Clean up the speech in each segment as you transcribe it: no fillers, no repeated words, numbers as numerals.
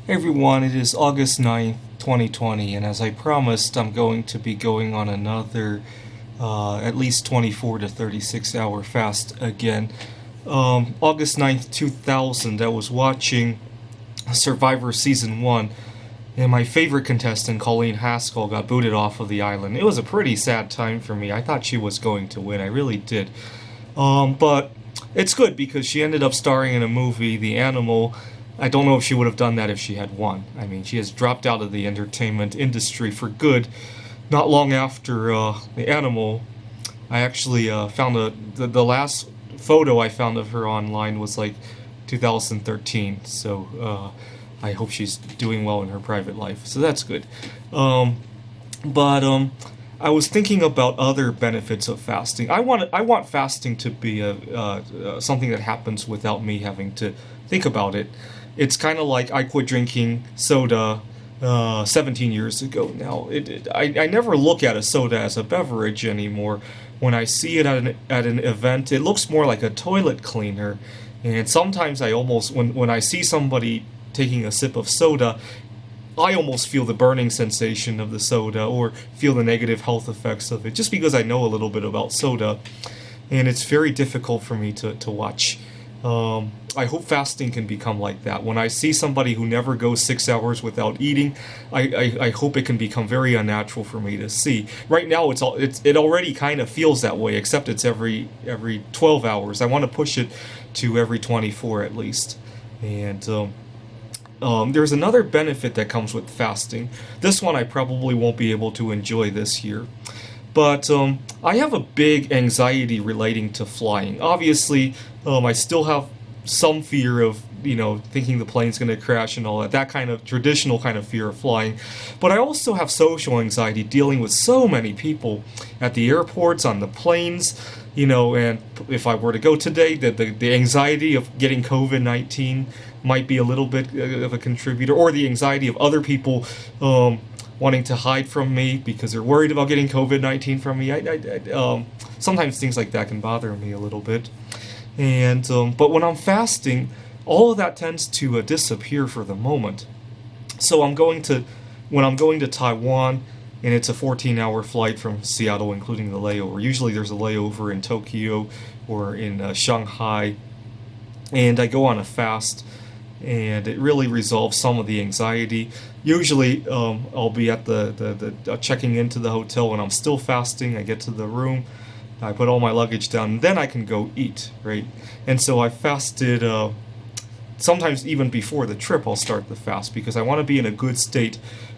Hey everyone, it is August 9th, 2020, and as I promised, I'm going to be going on another at least 24 to 36 hour fast again. August 9th, 2000, I was watching Survivor Season 1, and my favorite contestant, Colleen Haskell, got booted off of the island. It was a pretty sad time for me. I thought she was going to win, I really did. But it's good because she ended up starring in a movie, The Animal. I don't know if she would have done that if she had won. I mean, she has dropped out of the entertainment industry for good. Not long after The Animal, I actually found the last photo I found of her online was like 2013. So I hope she's doing well in her private life. So that's good. Um, but I was thinking about other benefits of fasting. I want fasting to be something that happens without me having to think about it. It's kind of like I quit drinking soda 17 years ago now. I never look at a soda as a beverage anymore. When I see it at an event, it looks more like a toilet cleaner. And sometimes when I see somebody taking a sip of soda, I almost feel the burning sensation of the soda or feel the negative health effects of it just because I know a little bit about soda. And it's very difficult for me to watch. I hope fasting can become like that. When I see somebody who never goes 6 hours without eating, I hope it can become very unnatural for me to see. Right now, it already kind of feels that way, except it's every 12 hours. I want to push it to every 24 at least. And there's another benefit that comes with fasting. This one I probably won't be able to enjoy this year. But I have a big anxiety relating to flying. Obviously, I still have some fear of, thinking the plane's going to crash and all that, that kind of traditional kind of fear of flying. But I also have social anxiety dealing with so many people at the airports, on the planes, and if I were to go today, the anxiety of getting COVID-19 might be a little bit of a contributor, or the anxiety of other people wanting to hide from me because they're worried about getting COVID-19 from me. Sometimes things like that can bother me a little bit. But when I'm fasting, all of that tends to disappear for the moment. So when I'm going to Taiwan, and it's a 14-hour flight from Seattle, including the layover. Usually there's a layover in Tokyo or in Shanghai, and I go on a fast, and it really resolves some of the anxiety. Usually, I'll be at the checking into the hotel when I'm still fasting. I get to the room, I put all my luggage down, and then I can go eat, right? And so I fasted. Sometimes even before the trip, I'll start the fast because I want to be in a good state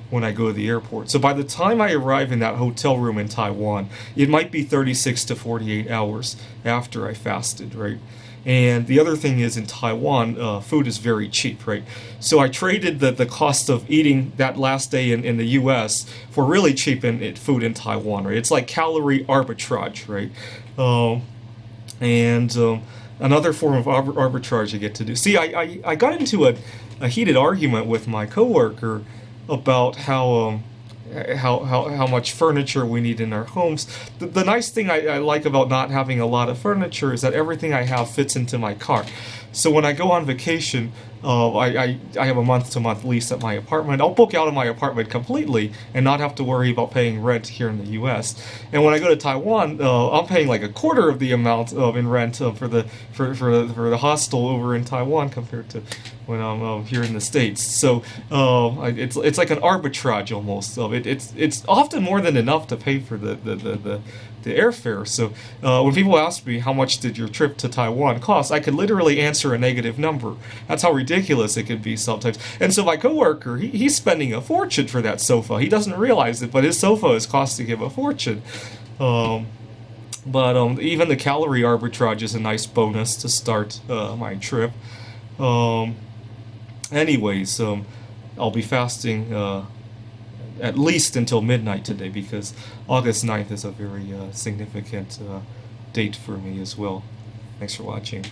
when I go to the airport. So by the time I arrive in that hotel room in Taiwan, it might be 36 to 48 hours after I fasted, right? And the other thing is in Taiwan, food is very cheap, right? So I traded the cost of eating that last day in the US for really cheap food in Taiwan, right? It's like calorie arbitrage, right? And another form of arbitrage I get to do. See, I got into a heated argument with my coworker about how much furniture we need in our homes. The nice thing I like about not having a lot of furniture is that everything I have fits into my car. So when I go on vacation, I have a month-to-month lease at my apartment. I'll book out of my apartment completely and not have to worry about paying rent here in the U.S. And when I go to Taiwan, I'm paying like a quarter of the amount in rent for the hostel over in Taiwan compared to when I'm here in the States. So it's like an arbitrage almost. It's often more than enough to pay for the airfare. So when people ask me how much did your trip to Taiwan cost, I could literally answer a negative number. That's how ridiculous it can be sometimes. And so my coworker, he's spending a fortune for that sofa. He doesn't realize it, but his sofa is costing him a fortune. But even the calorie arbitrage is a nice bonus to start my trip. Um, anyways, I'll be fasting at least until midnight today because August 9th is a very significant date for me as well. Thanks for watching.